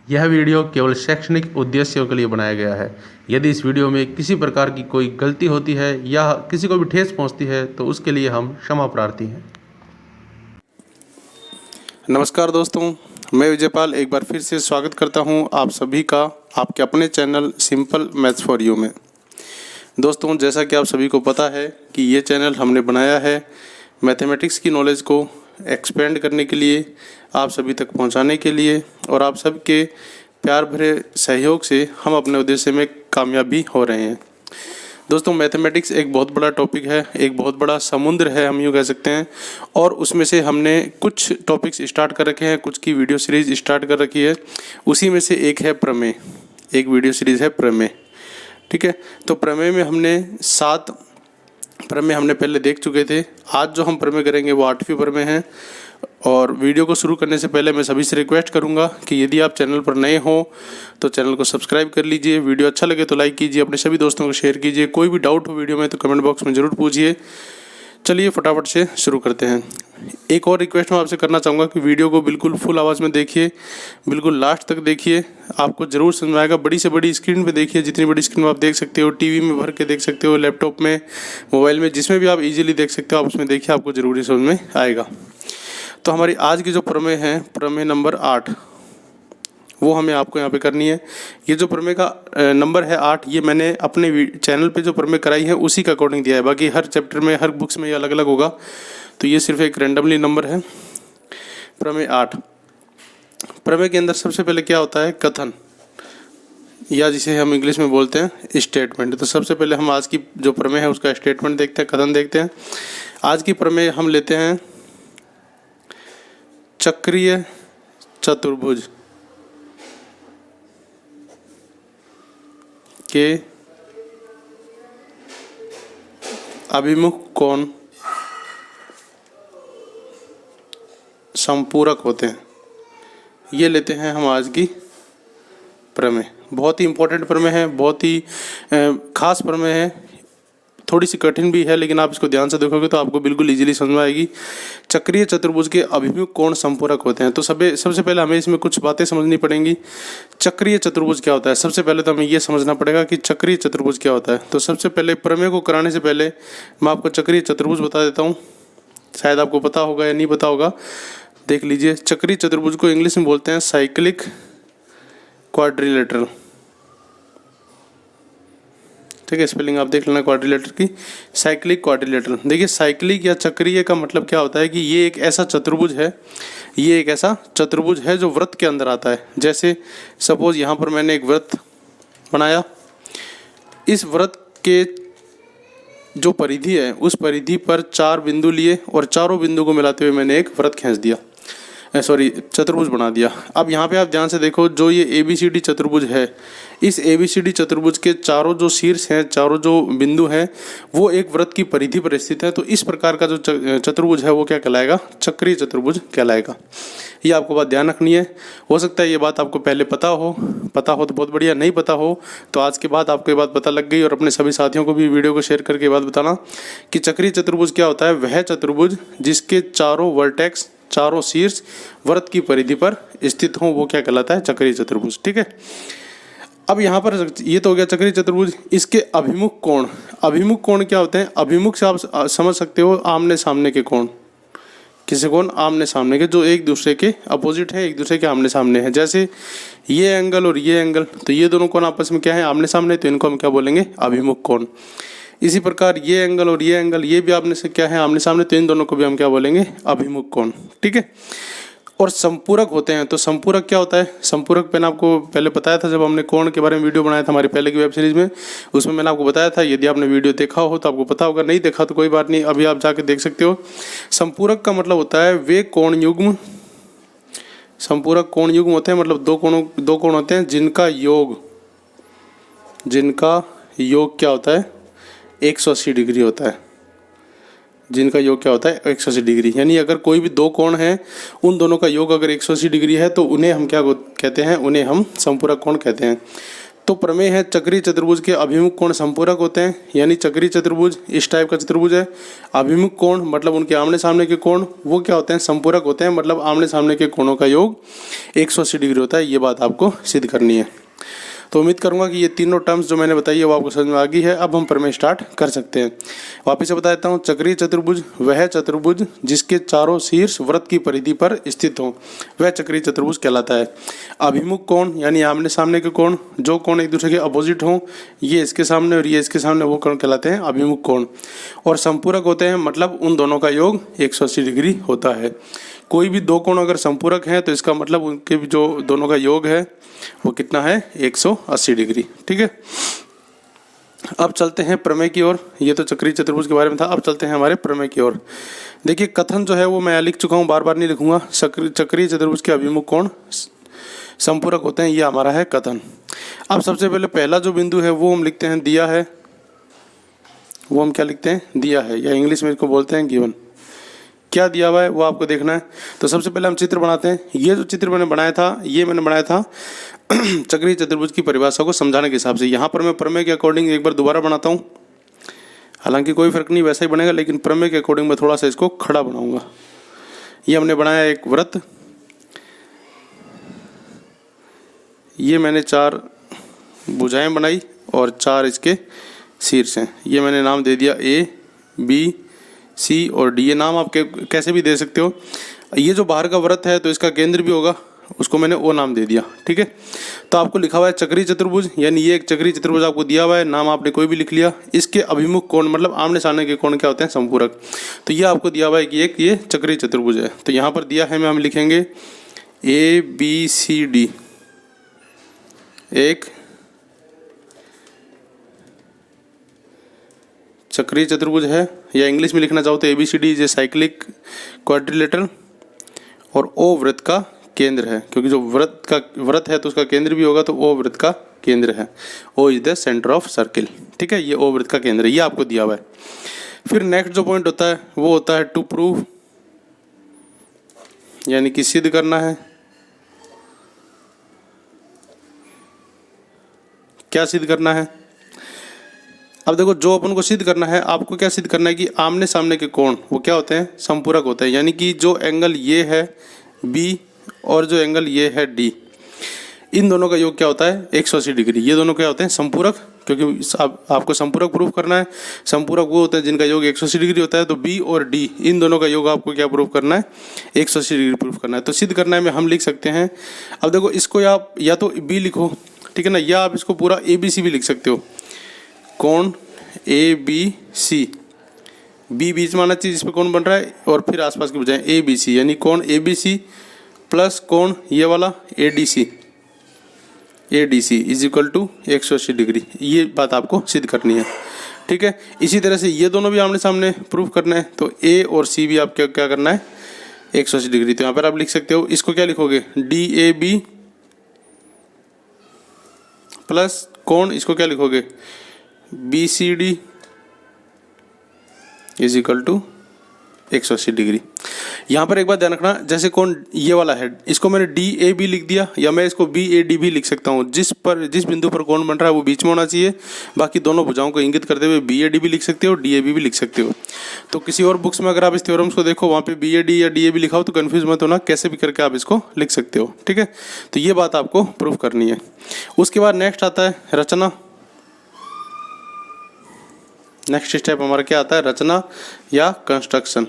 यह वीडियो केवल शैक्षणिक उद्देश्यों के लिए बनाया गया है। यदि इस वीडियो में किसी प्रकार की कोई गलती होती है या किसी को भी ठेस पहुंचती है तो उसके लिए हम क्षमा प्रार्थी हैं। नमस्कार दोस्तों, मैं विजयपाल एक बार फिर से स्वागत करता हूं आप सभी का आपके अपने channel simple maths for you में। दोस्तों, जैसा कि आप सभी को पता है कि ये चैनल हमने बनाया है मैथमेटिक्स की नॉलेज को एक्सपेंड करने के लिए, आप सभी तक पहुंचाने के लिए, और आप सबके प्यार भरे सहयोग से हम अपने उद्देश्य में कामयाब भी हो रहे हैं। दोस्तों, मैथमेटिक्स एक बहुत बड़ा टॉपिक है, एक बहुत बड़ा समुद्र है, हम यूँ कह सकते हैं। और उसमें से हमने कुछ टॉपिक्स स्टार्ट कर रखे हैं, कुछ की वीडियो सीरीज स्टार्ट कर रखी है। उसी में से एक है प्रमेय, एक वीडियो सीरीज है प्रमेय। ठीक है, तो प्रमेय में हमने 7 प्रमेय हमने पहले देख चुके थे। आज जो हम प्रमेय करेंगे वो 8वीं प्रमेय है। और वीडियो को शुरू करने से पहले मैं सभी से रिक्वेस्ट करूंगा कि यदि आप चैनल पर नए हो तो चैनल को सब्सक्राइब कर लीजिए, वीडियो अच्छा लगे तो लाइक कीजिए, अपने सभी दोस्तों को शेयर कीजिए। कोई भी डाउट हो वीडियो में तो कमेंट बॉक्स में ज़रूर पूछिए। चलिए फटाफट से शुरू करते हैं। एक और रिक्वेस्ट मैं आपसे करना चाहूँगा कि वीडियो को बिल्कुल फुल आवाज़ में देखिए, बिल्कुल लास्ट तक देखिए, आपको ज़रूर समझ में आएगा। बड़ी से बड़ी स्क्रीन पे देखिए, जितनी बड़ी स्क्रीन में आप देख सकते हो, टीवी में भर के देख सकते हो, लैपटॉप में, मोबाइल में, जिसमें भी आप इजीली देख सकते हो आप उसमें देखिए, आपको ज़रूर समझ में आएगा। तो हमारी आज की जो प्रमेय है, प्रमेय नंबर 8, वो हमें आपको यहाँ पे करनी है। ये जो प्रमेय का नंबर है 8, ये मैंने अपने चैनल पे जो प्रमेय कराई है उसी के अकॉर्डिंग दिया है। बाकी हर चैप्टर में, हर बुक्स में ये अलग अलग होगा, तो ये सिर्फ एक रैंडमली नंबर है। प्रमेय 8, प्रमेय के अंदर सबसे पहले क्या होता है? कथन, या जिसे हम इंग्लिश में बोलते हैं स्टेटमेंट। तो सबसे पहले हम आज की जो प्रमेय है उसका स्टेटमेंट देखते हैं, कथन देखते हैं। आज की प्रमेय हम लेते हैं चक्रीय चतुर्भुज के अभिमुख कोण संपूरक होते हैं। ये लेते हैं हम आज की प्रमेय। बहुत ही इम्पोर्टेंट प्रमेय है, बहुत ही खास प्रमेय है, थोड़ी सी कठिन भी है, लेकिन आप इसको ध्यान से देखोगे तो आपको बिल्कुल इजीली समझ में आएगी। चक्रीय चतुर्भुज के अभिमुख कोण संपूरक होते हैं। तो सबसे पहले हमें इसमें कुछ बातें समझनी पड़ेंगी। चक्रीय चतुर्भुज क्या होता है? सबसे पहले तो हमें यह समझना पड़ेगा कि चक्रीय चतुर्भुज क्या होता है। तो सबसे पहले प्रमेय को कराने से पहले मैं आपको चक्रीय चतुर्भुज बता देता हूँ। शायद आपको पता होगा या नहीं पता होगा, देख लीजिए। चक्रीय चतुर्भुज को इंग्लिश में बोलते हैं साइक्लिक क्वाड्रिलेटरल। ठीक है, स्पेलिंग आप देख लेना क्वाड्रिलेटर की, साइक्लिक क्वाड्रिलेटरल। देखिए, साइक्लिक या चक्रीय का मतलब क्या होता है कि ये एक ऐसा चतुर्भुज है, ये एक ऐसा चतुर्भुज है जो वृत्त के अंदर आता है। जैसे सपोज यहाँ पर मैंने एक वृत्त बनाया, इस वृत्त के जो परिधि है उस परिधि पर 4 बिंदु लिए और चारों बिंदु को मिलाते हुए मैंने एक वृत्त खींच दिया, चतुर्भुज बना दिया। अब यहाँ पे आप ध्यान से देखो, जो ये ABCD चतुर्भुज है, इस ABCD चतुर्भुज के चारों जो शीर्ष हैं, चारों जो बिंदु हैं, वो एक वृत्त की परिधि पर स्थित है। तो इस प्रकार का जो चतुर्भुज है वो क्या कहलाएगा? चक्रीय चतुर्भुज कहलाएगा। ये आपको बात ध्यान रखनी है। हो सकता है ये बात आपको पहले पता हो तो बहुत बढ़िया, नहीं पता हो तो आज के बाद आपको ये बात पता लग गई। और अपने सभी साथियों को भी वीडियो को शेयर करके बात बताना कि चक्रीय चतुर्भुज क्या होता है। वह चतुर्भुज जिसके चारों वर्टेक्स, चारों शीर्ष वृत्त की परिधि पर स्थित हों, वो क्या कहलाता है? चक्रीय चतुर्भुज। ठीक है, अब यहाँ पर ये तो हो गया चक्रीय चतुर्भुज। इसके अभिमुख कोण, अभिमुख कोण क्या होते हैं? अभिमुख से आप समझ सकते हो आमने सामने के कोण। किसे कोण? आमने सामने के, जो एक दूसरे के अपोजिट है, एक दूसरे के आमने सामने है। जैसे ये एंगल और ये एंगल, तो ये दोनों कोण आपस में क्या है? आमने सामने, तो इनको हम क्या बोलेंगे? अभिमुख कोण। इसी प्रकार ये एंगल और ये एंगल, ये भी आपने से क्या है? आमने सामने, तो इन दोनों को भी हम क्या बोलेंगे? अभिमुख कोण। ठीक है, और संपूरक होते हैं। तो संपूरक क्या होता है? संपूरक मैंने आपको पहले बताया था, जब हमने कोण के बारे में वीडियो बनाया था हमारी पहले की वेब सीरीज में, उसमें मैंने आपको बताया था। यदि आपने वीडियो देखा हो तो आपको पता होगा, नहीं देखा तो कोई बात नहीं, अभी आप जाके देख सकते हो। संपूरक का मतलब होता है वे कोण युग्म, संपूरक कोण युग्म होते हैं, मतलब दो कोण होते हैं जिनका योग क्या होता है? 180 डिग्री होता है। जिनका योग क्या होता है? 180 डिग्री। यानी अगर कोई भी 2 कोण हैं, उन दोनों का योग अगर 180 डिग्री है तो उन्हें हम क्या कहते हैं? उन्हें हम संपूरक कोण कहते हैं। तो प्रमेय है चक्रीय चतुर्भुज के अभिमुख कोण संपूरक होते हैं, यानी चक्रीय चतुर्भुज इस टाइप का चतुर्भुज है, अभिमुख कोण मतलब उनके आमने सामने के कोण वो क्या होते हैं, संपूरक होते हैं, मतलब आमने सामने के कोणों का योग 180 डिग्री होता है। ये बात आपको सिद्ध करनी है। तो उम्मीद करूंगा कि ये तीनों टर्म्स जो मैंने बताई है वो आपको समझ में आ गई है। अब हम प्रमेय स्टार्ट कर सकते हैं। वापिस से बता देता हूँ, चक्रीय चतुर्भुज वह चतुर्भुज जिसके चारों शीर्ष वृत्त की परिधि पर स्थित हो, वह चक्रीय चतुर्भुज कहलाता है। अभिमुख कोण यानी आमने सामने के कोण, जो कोण एक दूसरे के अपोजिट हों, ये इसके सामने और ये इसके सामने, वो कोण कहलाते हैं अभिमुख कोण। और संपूरक होते हैं, मतलब उन दोनों का योग 180 डिग्री होता है। कोई भी दो कोण अगर संपूरक हैं तो इसका मतलब उनके जो दोनों का योग है वो कितना है, 180 डिग्री। ठीक है, अब चलते हैं प्रमेय की ओर। ये तो चक्रीय चतुर्भुज के बारे में था, अब चलते हैं हमारे प्रमेय की ओर। देखिए कथन जो है वो मैं लिख चुका हूँ, बार बार नहीं लिखूंगा। चक्रीय चतुर्भुज के अभिमुख कोण संपूरक होते हैं, ये हमारा है कथन। अब सबसे पहले पहला जो बिंदु है वो हम लिखते हैं दिया है, वो हम क्या लिखते हैं, दिया है, या इंग्लिश में इसको बोलते हैं गिवन। क्या दिया हुआ है वो आपको देखना है। तो सबसे पहले हम चित्र बनाते हैं। ये जो चित्र मैंने बनाया था, ये मैंने बनाया था चक्रीय चतुर्भुज की परिभाषा को समझाने के हिसाब से। यहाँ पर मैं प्रमेय के अकॉर्डिंग एक बार दोबारा बनाता हूँ, हालांकि कोई फर्क नहीं, वैसा ही बनेगा, लेकिन प्रमेय के अकॉर्डिंग मैं थोड़ा सा इसको खड़ा बनाऊंगा। ये हमने बनाया एक वृत्त, ये मैंने 4 भुजाएं बनाई और 4 इसके शीर्ष हैं। ये मैंने नाम दे दिया A, B, C और D। ये नाम आप कैसे भी दे सकते हो। ये जो बाहर का वृत्त है तो इसका केंद्र भी होगा, उसको मैंने O नाम दे दिया। ठीक है, तो आपको लिखा हुआ है चक्रीय चतुर्भुज, यानी ये एक चक्रीय चतुर्भुज आपको दिया हुआ है, नाम आपने कोई भी लिख लिया। इसके अभिमुख कोण मतलब आमने सामने के कोण क्या होते हैं, संपूरक। तो ये आपको दिया हुआ है कि एक ये चक्रीय चतुर्भुज है। तो यहाँ पर दिया है, हम लिखेंगे ABCD एक चक्रीय चतुर्भुज है, या इंग्लिश में लिखना चाहो तो ABCD is a cyclic quadrilateral, और O वृत्त का केंद्र है, क्योंकि जो वृत्त है तो उसका केंद्र भी होगा, तो O वृत्त का केंद्र है। O is the centre of circle. ठीक है, ये O वृत्त का केंद्र है, ये आपको दिया हुआ है। फिर नेक्स्ट जो पॉइंट होता है वो होता है टू प्रूव, यानी कि सिद्ध करना है। क्या सिद्ध करना है? अब देखो, जो अपन को सिद्ध करना है, आपको क्या सिद्ध करना है कि आमने सामने के कोण वो क्या होते हैं, संपूरक होते हैं। यानी कि जो एंगल ये है B और जो एंगल ये है D, इन दोनों का योग क्या होता है, 180 डिग्री। ये दोनों क्या होते हैं, संपूरक, क्योंकि आपको संपूरक प्रूफ करना है। संपूरक वो होते हैं जिनका योग 180 डिग्री होता है। तो B और D इन दोनों का योग आपको क्या प्रूफ करना है, 180 डिग्री प्रूफ करना है। तो सिद्ध करना है में हम लिख सकते हैं। अब देखो, इसको आप या तो B लिखो, ठीक है ना, या आप इसको पूरा ABC भी लिख सकते हो। कोण ABC, B बीच में आना चाहिए जिस पे कोण बन रहा है, और फिर आसपास की बजाय ABC, यानी कोण ABC प्लस कोण ये वाला ADC is equal to 180 degree. ये बात आपको सिद्ध करनी है। ठीक है, इसी तरह से ये दोनों भी आमने सामने प्रूफ करना है। तो A और C भी आपको क्या करना है, 180 डिग्री। तो यहाँ पर आप लिख सकते हो, इसको क्या लिखोगे, DAB प्लस कोण, इसको क्या लिखोगे, BCD is equal to 180 degree. यहाँ पर एक बात ध्यान रखना, जैसे कोण ये वाला है, इसको मैंने DAB लिख दिया, या मैं इसको BAD भी लिख सकता हूँ। जिस बिंदु पर कोण बन रहा है वो बीच में होना चाहिए। बाकी दोनों भुजाओं को इंगित करते हुए BAD भी लिख सकते हो, DAB भी लिख सकते हो। तो किसी और बुक्स में अगर आप इस थ्योरम्स को देखो, वहाँ पे BAD या DAB लिखा हो तो कन्फ्यूज मत होना, कैसे भी करके आप इसको लिख सकते हो। ठीक है, तो ये बात आपको प्रूफ करनी है। उसके बाद नेक्स्ट आता है रचना। नेक्स्ट स्टेप हमारा क्या आता है, रचना या कंस्ट्रक्शन।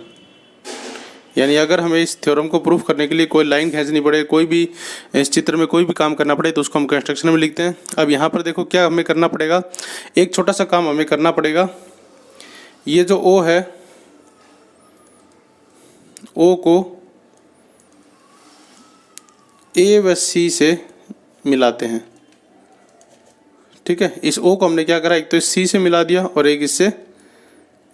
यानी अगर हमें इस थ्योरम को प्रूफ करने के लिए कोई लाइन खींचनी पड़े, कोई भी इस चित्र में कोई भी काम करना पड़े, तो उसको हम कंस्ट्रक्शन में लिखते हैं। अब यहाँ पर देखो क्या हमें करना पड़ेगा, एक छोटा सा काम हमें करना पड़ेगा। ये जो O है, O को A व C से मिलाते हैं। ठीक है, इस O को हमने क्या करा, एक तो इस C से मिला दिया और एक इससे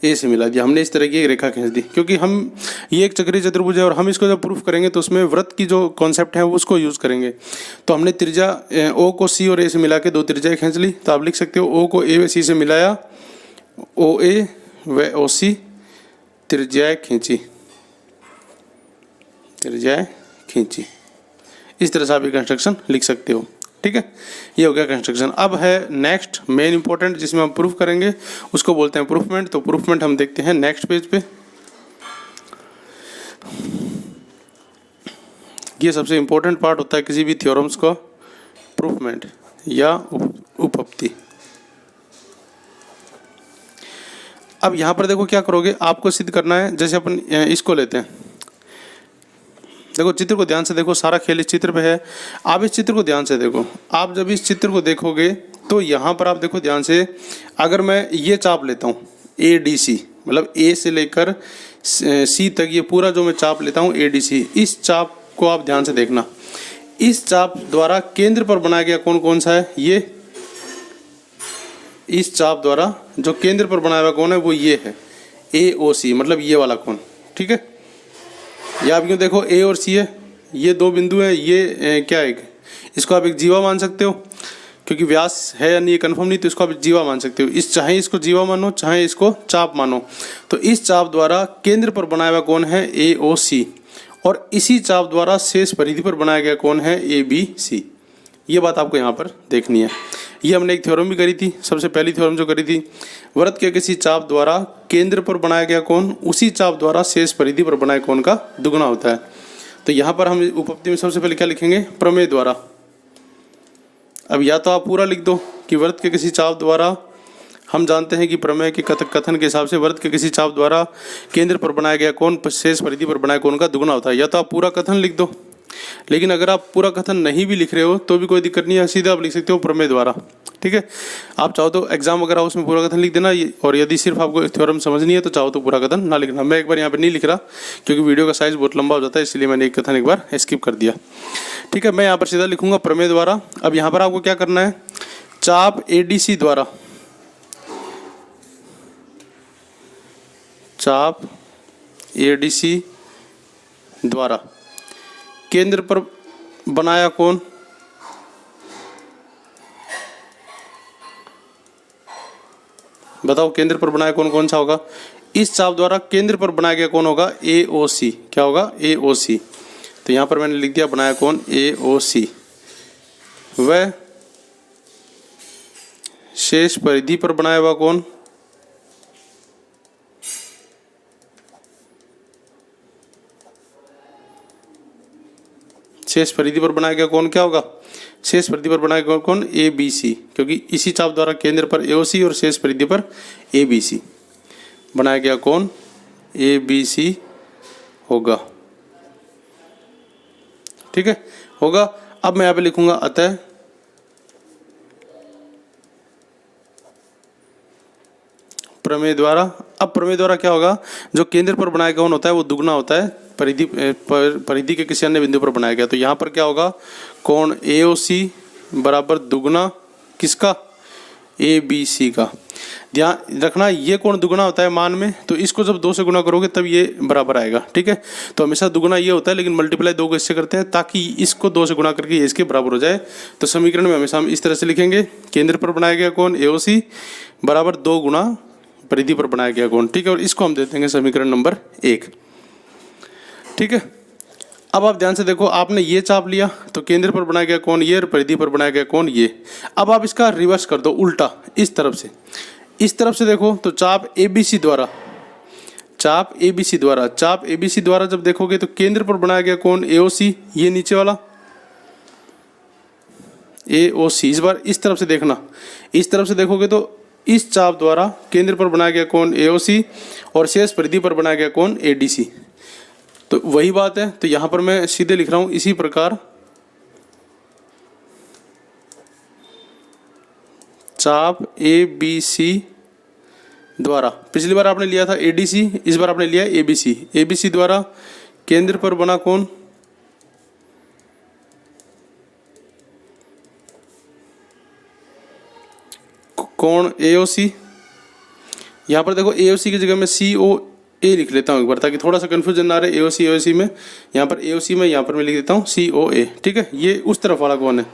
A से मिला दिया। हमने इस तरह की एक रेखा खींच दी, क्योंकि हम ये एक चक्रीय चतुर्भुज है और हम इसको जब प्रूफ करेंगे तो उसमें वृत्त की जो कॉन्सेप्ट है वो उसको यूज़ करेंगे। तो हमने त्रिज्या O को C और A से मिला के 2 त्रिज्याएं खींच ली। तो आप लिख सकते हो, O को A व C से मिलाया, OA व OC त्रिज्याएं खींची। इस तरह से आप ये कंस्ट्रक्शन लिख सकते हो। ठीक है, ये हो गया कंस्ट्रक्शन। अब है नेक्स्ट मेन इंपॉर्टेंट जिसमें हम प्रूफ करेंगे, उसको बोलते हैं प्रूफमेंट। तो प्रूफमेंट हम देखते हैं नेक्स्ट पेज पे। ये सबसे इंपॉर्टेंट पार्ट होता है किसी भी थ्योरम्स का, प्रूफमेंट या उपपत्ति। अब यहाँ पर देखो क्या करोगे, आपको सिद्ध करना है। जैसे अपन इसको लेते हैं, देखो चित्र को ध्यान से देखो, सारा खेल इस चित्र पे है। आप इस चित्र को ध्यान से देखो। आप जब इस चित्र को देखोगे तो यहाँ पर आप देखो ध्यान से, अगर मैं ये चाप लेता हूँ ADC, मतलब A से लेकर C तक ये पूरा जो मैं चाप लेता हूँ ADC, इस चाप को आप ध्यान से देखना। इस चाप द्वारा केंद्र पर बनाया गया कोण कौन सा है? ये। इस चाप द्वारा जो केंद्र पर बनाया हुआ कोण है वो ये है, AOC, मतलब ये वाला कोण। ठीक है, या आप यूँ देखो A और C है, ये दो बिंदु हैं। ये क्या है, इसको आप एक जीवा मान सकते हो, क्योंकि व्यास है या नहीं ये कन्फर्म नहीं, तो इसको आप जीवा मान सकते हो। इस चाहे इसको जीवा मानो, चाहे इसको चाप मानो। तो इस चाप द्वारा केंद्र पर बनाया हुआ कोण है AOC, और इसी चाप द्वारा शेष परिधि पर बनाया गया कोण है ABC। ये बात आपको यहाँ पर देखनी है। ये हमने एक थ्योरम भी करी थी, सबसे पहली थ्योरम जो करी थी, वृत्त के किसी चाप द्वारा केंद्र पर बनाया गया कोण उसी चाप द्वारा शेष परिधि पर बनाए कोण का दुगुना होता है। तो यहाँ पर हम उपपत्ति में सबसे पहले क्या लिखेंगे? प्रमेय द्वारा। अब या तो आप पूरा लिख दो कि वृत्त के किसी चाप द्वारा, हम जानते हैं कि प्रमेय के कथन के हिसाब से वृत्त के किसी चाप द्वारा केंद्र पर बनाया गया कोण शेष परिधि पर बनाए कोण का दुगुना होता है। या तो आप पूरा कथन लिख दो, लेकिन अगर आप पूरा कथन नहीं भी लिख रहे हो तो भी कोई दिक्कत नहीं है, सीधा आप लिख सकते हो प्रमेय द्वारा। ठीक है, आप चाहो तो एग्जाम वगैरह उसमें पूरा कथन लिख देना, और यदि सिर्फ आपको थ्योरम समझनी है तो चाहो तो पूरा कथन ना लिखना। मैं एक बार यहाँ पे नहीं लिख रहा क्योंकि वीडियो का साइज बहुत लंबा हो जाता है, इसलिए मैंने एक कथन एक बार स्किप कर दिया। ठीक है, मैं यहाँ पर सीधा लिखूंगा प्रमेय द्वारा। अब यहाँ पर आपको क्या करना है, चाप ADC द्वारा, चाप ADC द्वारा केंद्र पर बनाया कोण बताओ, केंद्र पर बनाया कोण कौन सा होगा? इस चाप द्वारा केंद्र पर बनाया गया कोण होगा AOC। क्या होगा? AOC। तो यहां पर मैंने लिख दिया बनाया कोण AOC। वह शेष परिधि पर बनाया हुआ कोण शेष परिधि पर बनाया गया कोण क्या होगा? शेष परिधि पर बनाया गया कोण ABC, क्योंकि इसी चाप द्वारा केंद्र पर AOC और शेष परिधि पर ABC बनाया गया कोण ABC होगा। ठीक है, होगा। अब मैं यहाँ पे लिखूंगा अतः प्रमेय द्वारा। अब प्रमेय द्वारा क्या होगा, जो केंद्र पर बनाया गया कोण होता है वो दुगना होता है परिधि के किसी अन्य बिंदु पर बनाया गया। तो यहाँ पर क्या होगा, कोण AOC बराबर दुगना किसका? ABC का। ध्यान रखना ये कोण दुगना होता है मान में, तो इसको जब 2 से गुना करोगे तब ये बराबर आएगा। ठीक है, तो हमेशा दुगना ये होता है, लेकिन मल्टीप्लाई 2 को इससे करते हैं ताकि इसको 2 से गुना करके ये इसके बराबर हो जाए। तो समीकरण में हमेशा हम इस तरह से लिखेंगे, केंद्र पर बनाया गया कोण AOC बराबर 2 गुना परिधि पर बनाया गया कोण। ठीक है, और इसको हम दे देंगे समीकरण नंबर 1। ठीक है, अब आप ध्यान से देखो, आपने ये चाप लिया तो केंद्र पर बनाया गया कोण ये और परिधि पर बनाया गया कोण ये। अब आप इसका रिवर्स कर दो, उल्टा इस तरफ से। इस तरफ से देखो तो चाप ABC द्वारा, चाप ABC द्वारा जब देखोगे तो केंद्र पर बनाया गया कोण AOC, ये नीचे वाला AOC। इस बार इस तरफ से देखना, इस तरफ से देखोगे तो इस चाप द्वारा केंद्र पर बनाया गया कोण AOC और शेष परिधि पर बनाया गया कोण ADC। तो वही बात है, तो यहां पर मैं सीधे लिख रहा हूं इसी प्रकार चाप ABC द्वारा। पिछली बार आपने लिया था ADC, इस बार आपने लिया ABC द्वारा केंद्र पर बना कोण AOC। यहां पर देखो AOC की जगह मैं COA लिख लेता हूं एक बार, ताकि थोड़ा सा कंफ्यूजन ना रहे। AOC में, यहाँ पर AOC में, यहाँ पर मैं लिख देता हूँ COA। ठीक है, ये उस तरफ वाला कोण है,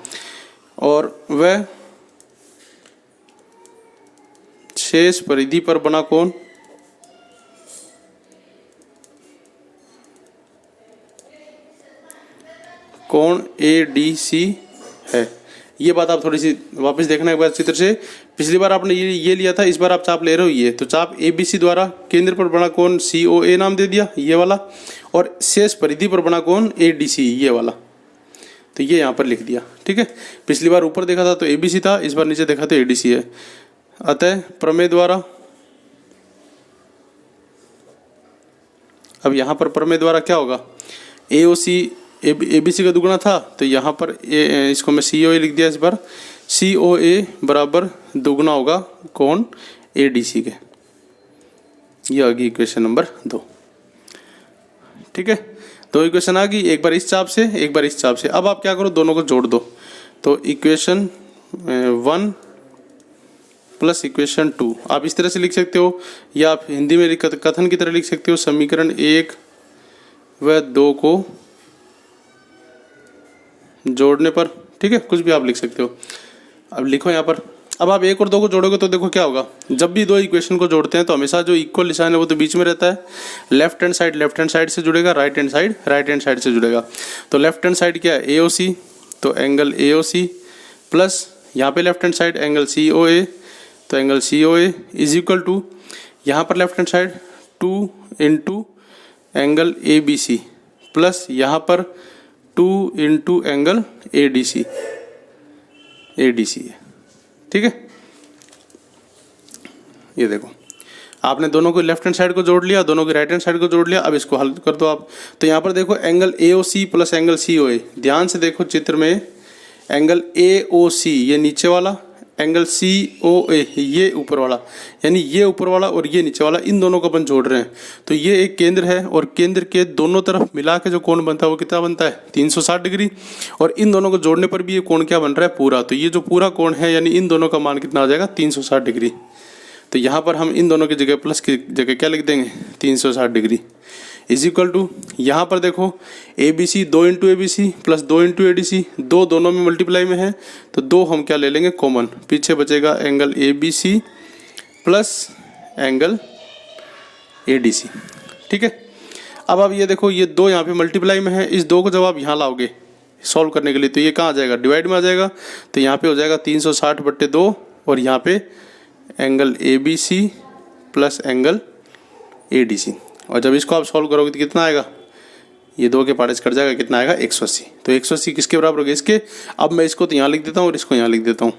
और वह शेष परिधि पर बना कोण ADC है। ये बात आप थोड़ी सी वापस देखना एक बार चित्र से। पिछली बार आपने ये लिया था, इस बार आप चाप ले रहे हो ये, तो चाप ABC द्वारा केंद्र पर बना कोण COA नाम दे दिया ये वाला, और शेष परिधि पर बना कोण ADC ये वाला, तो ये यहाँ पर लिख दिया। ठीक है, पिछली बार ऊपर देखा था तो ABC था, इस बार नीचे देखा तो ADC है। अतः प्रमेय द्वारा, अब यहाँ पर प्रमेय द्वारा क्या होगा, AOC ABC का दुगुना था, तो यहाँ पर इसको मैं COA लिख दिया। इस बार COA बराबर दुगुना होगा कोण ADC के। ये आ गई इक्वेशन नंबर 2। ठीक है, 2 इक्वेशन आ गई, एक बार इस चाप से एक बार इस चाप से। अब आप क्या करो, दोनों को जोड़ दो, तो इक्वेशन 1 प्लस इक्वेशन 2 आप इस तरह से लिख सकते हो, या आप हिंदी में कथन की तरह लिख सकते हो। समीकरण 1 व 2 को जोड़ने पर, ठीक है, कुछ भी आप लिख सकते हो। अब लिखो यहाँ पर, अब आप 1 और 2 को जोड़ोगे तो देखो क्या होगा, जब भी 2 इक्वेशन को जोड़ते हैं तो हमेशा जो इक्वल निशान है वो तो बीच में रहता है। लेफ्ट हैंड साइड से जुड़ेगा, राइट हैंड साइड से जुड़ेगा। तो लेफ्ट हैंड साइड क्या है, AOC, तो एंगल AOC प्लस यहाँ पे left hand side angle COA, तो angle COA is equal to यहाँ पर left hand side 2 into angle ABC plus यहाँ पर 2 इंटू एंगल ADC है। ठीक है, ये देखो आपने दोनों को लेफ्ट हैंड साइड को जोड़ लिया, दोनों की राइट हैंड साइड को जोड़ लिया। अब इसको हल कर दो आप, तो यहाँ पर देखो angle AOC plus angle COA, ध्यान से देखो चित्र में, एंगल AOC ये नीचे वाला, एंगल COA ये ऊपर वाला, यानी ये ऊपर वाला और ये नीचे वाला, इन दोनों को अपन जोड़ रहे हैं। तो ये एक केंद्र है और केंद्र के दोनों तरफ मिला के जो कोण बनता है वो कितना बनता है, 360 डिग्री। और इन दोनों को जोड़ने पर भी ये कोण क्या बन रहा है, पूरा। तो ये जो पूरा कोण है यानी इन दोनों का मान कितना आ जाएगा, 360 डिग्री। तो यहाँ पर हम इन दोनों की जगह प्लस की जगह क्या लिख देंगे, 360 डिग्री इज इक्वल टू, यहाँ पर देखो ABC 2 into ABC plus 2 into ADC, 2 दोनों में मल्टीप्लाई में है, तो 2 हम क्या ले लेंगे कॉमन, पीछे बचेगा angle ABC plus angle ADC। ठीक है, अब आप ये देखो, ये 2 यहाँ पे मल्टीप्लाई में है, इस 2 को जब आप यहाँ लाओगे सॉल्व करने के लिए तो ये कहाँ आ जाएगा, डिवाइड में आ जाएगा। तो यहाँ पे हो जाएगा 360/2 और यहाँ पे angle ABC plus angle ADC। और जब इसको आप सॉल्व करोगे तो कितना आएगा, ये 2 के पार्ट्स कट जाएगा, कितना आएगा 180। तो 180 किसके बराबर हो गया, इसके। अब मैं इसको तो यहाँ लिख देता हूँ और इसको यहाँ लिख देता हूँ,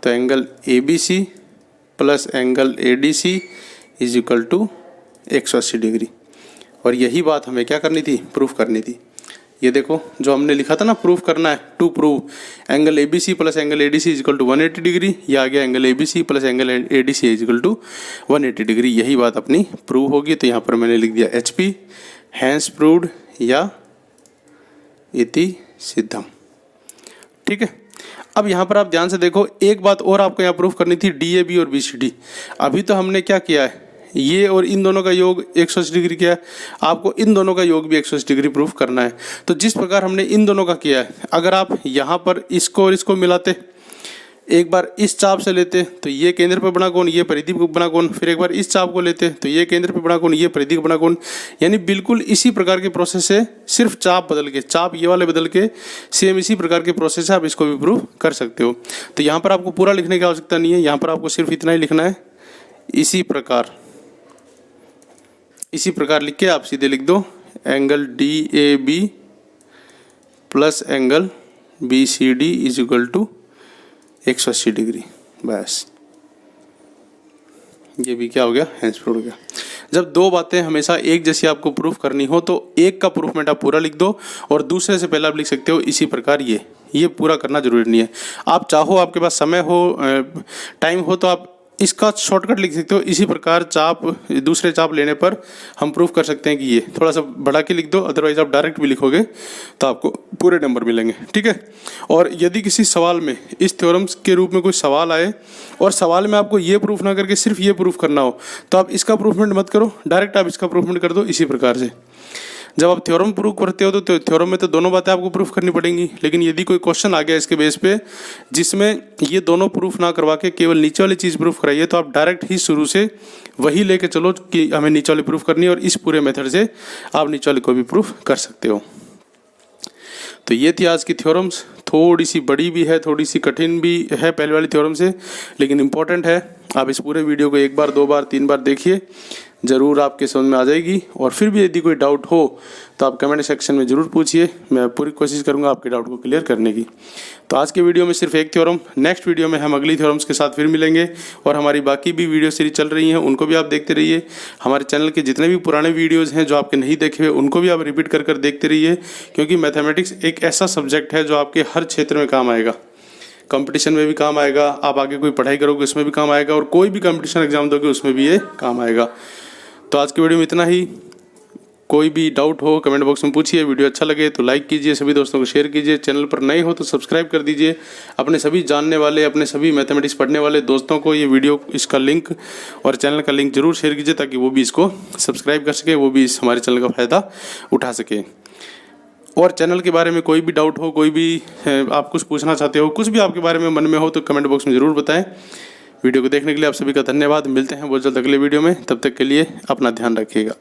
तो angle ABC plus angle ADC is equal to 180 degree. और यही बात हमें क्या करनी थी, प्रूफ करनी थी। ये देखो जो हमने लिखा था ना, प्रूफ करना है, to prove angle ABC plus angle ADC is equal to 180 degree, ये आ गया angle ABC plus angle ADC is equal to 180 degree. यही बात अपनी प्रूव होगी। तो यहाँ पर मैंने लिख दिया HP, हैंस प्रूव्ड या इति सिद्धम। ठीक है, अब यहाँ पर आप ध्यान से देखो, एक बात और आपको यहाँ प्रूफ करनी थी, DAB और BCD। अभी तो हमने क्या किया है, ये और इन दोनों का योग 180 डिग्री किया है, आपको इन दोनों का योग भी 180 डिग्री प्रूफ करना है। तो जिस प्रकार हमने इन दोनों का किया है, अगर आप यहाँ पर इसको और इसको मिलाते, एक बार इस चाप से लेते तो ये केंद्र पर बना कोण, ये परिधि पर बना कोण, फिर एक बार इस चाप को लेते तो ये केंद्र पर बना कोण, ये परिधि पर बना कोण, यानी बिल्कुल इसी प्रकार के प्रोसेस से, सिर्फ चाप बदल के, चाप ये वाले बदल के, सेम इसी प्रकार के प्रोसेस से आप इसको भी प्रूव कर सकते हो। तो यहाँ पर आपको पूरा लिखने की आवश्यकता नहीं है, यहाँ पर आपको सिर्फ इतना ही लिखना है, इसी प्रकार लिख के आप सीधे लिख दो angle DAB plus angle BCD is equal to 180 degree. बस ये भी क्या हो गया, हैंस प्रूव्ड हो गया। जब 2 बातें हमेशा एक जैसी आपको प्रूफ करनी हो तो एक का प्रूफमेंट आप पूरा लिख दो और दूसरे से पहले आप लिख सकते हो इसी प्रकार ये पूरा करना जरूरी नहीं है। आप चाहो, आपके पास समय हो, टाइम हो, तो आप इसका शॉर्टकट लिख सकते हो। इसी प्रकार दूसरे चाप लेने पर हम प्रूफ कर सकते हैं कि ये थोड़ा सा बढ़ा के लिख दो, अदरवाइज आप डायरेक्ट भी लिखोगे तो आपको पूरे नंबर मिलेंगे। ठीक है, और यदि किसी सवाल में इस थ्योरम्स के रूप में कोई सवाल आए और सवाल में आपको ये प्रूफ ना करके सिर्फ ये प्रूफ करना हो, तो आप इसका प्रूफमेंट मत करो, डायरेक्ट आप इसका प्रूफमेंट कर दो। इसी प्रकार से जब आप थ्योरम प्रूफ करते हो तो थ्योरम में तो दोनों बातें आपको प्रूफ करनी पड़ेंगी, लेकिन यदि कोई क्वेश्चन आ गया इसके बेस पे जिसमें ये दोनों प्रूफ ना करवा के केवल नीचे वाली चीज़ प्रूफ कराइए, तो आप डायरेक्ट ही शुरू से वही लेके चलो कि हमें नीचे वाली प्रूफ करनी है, और इस पूरे मेथड से आप नीचे वाली को भी प्रूफ कर सकते हो। तो ये थी आज की थ्योरम्स। थोड़ी सी बड़ी भी है, थोड़ी सी कठिन भी है पहले वाली थ्योरम से, लेकिन इम्पोर्टेंट है। आप इस पूरे वीडियो को 1 बार 2 बार 3 बार देखिए, ज़रूर आपके समझ में आ जाएगी। और फिर भी यदि कोई डाउट हो तो आप कमेंट सेक्शन में ज़रूर पूछिए, मैं पूरी कोशिश करूंगा आपके डाउट को क्लियर करने की। तो आज के वीडियो में सिर्फ एक थ्योरम, नेक्स्ट वीडियो में हम अगली थ्योरम्स के साथ फिर मिलेंगे। और हमारी बाकी भी वीडियो सीरीज चल रही हैं, उनको भी आप देखते रहिए। हमारे चैनल के जितने भी पुराने वीडियोज़ हैं जो आपके नहीं देखे हुए, उनको भी आप रिपीट कर देखते रहिए, क्योंकि मैथमेटिक्स एक ऐसा सब्जेक्ट है जो आपके हर क्षेत्र में काम आएगा। कंपटीशन में भी काम आएगा, आप आगे कोई पढ़ाई करोगे उसमें भी काम आएगा, और कोई भी कंपटीशन एग्जाम दोगे उसमें भी ये काम आएगा। तो आज की वीडियो में इतना ही। कोई भी डाउट हो कमेंट बॉक्स में पूछिए। वीडियो अच्छा लगे तो लाइक कीजिए, सभी दोस्तों को शेयर कीजिए। चैनल पर नए हो तो सब्सक्राइब कर दीजिए। अपने सभी जानने वाले, अपने सभी मैथमेटिक्स पढ़ने वाले दोस्तों को ये वीडियो, इसका लिंक और चैनल का लिंक जरूर शेयर कीजिए, ताकि वो भी इसको सब्सक्राइब कर सके, वो भी इस हमारे चैनल का फ़ायदा उठा सके। और चैनल के बारे में कोई भी डाउट हो, कोई भी आप कुछ पूछना चाहते हो, कुछ भी आपके बारे में मन में हो, तो कमेंट बॉक्स में ज़रूर बताएं। वीडियो को देखने के लिए आप सभी का धन्यवाद। मिलते हैं बहुत जल्द अगले वीडियो में, तब तक के लिए अपना ध्यान रखिएगा।